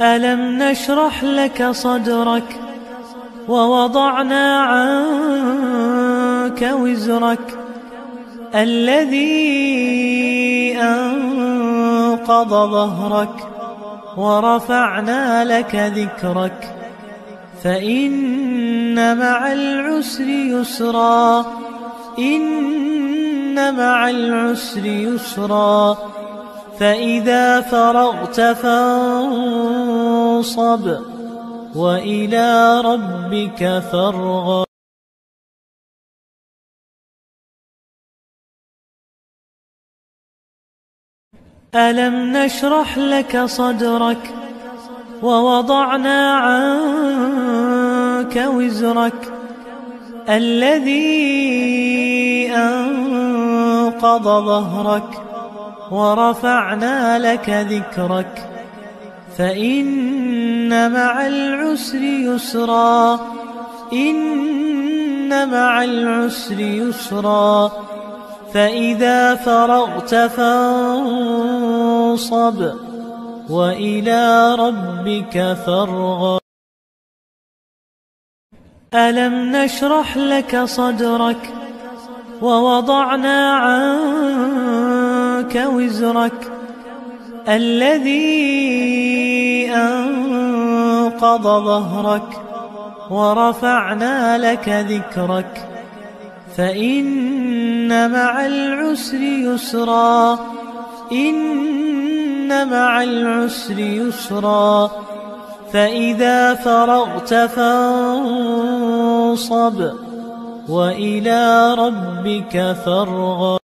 ألم نشرح لك صدرك ووضعنا عنك وزرك الذي أنقض ظهرك ورفعنا لك ذكرك فإن مع العسر يسرا إن مع العسر يسرا فإذا فرغت فانصب وإلى ربك فارغب. ألم نشرح لك صدرك ووضعنا عنك وزرك الذي أنقض ظهرك ورفعنا لك ذكرك فإن مع العسر يسرا إن مع العسر يسرا فإذا فرغت فانصب وإلى ربك فارغب. ألم نشرح لك صدرك ووضعنا عنك وزرك الذي أنقض ظهرك ورفعنا لك ذكرك فإن مع العسر يسرا إن مع العسر يسرا فإذا فرغت فانصب وإلى ربك فارغب.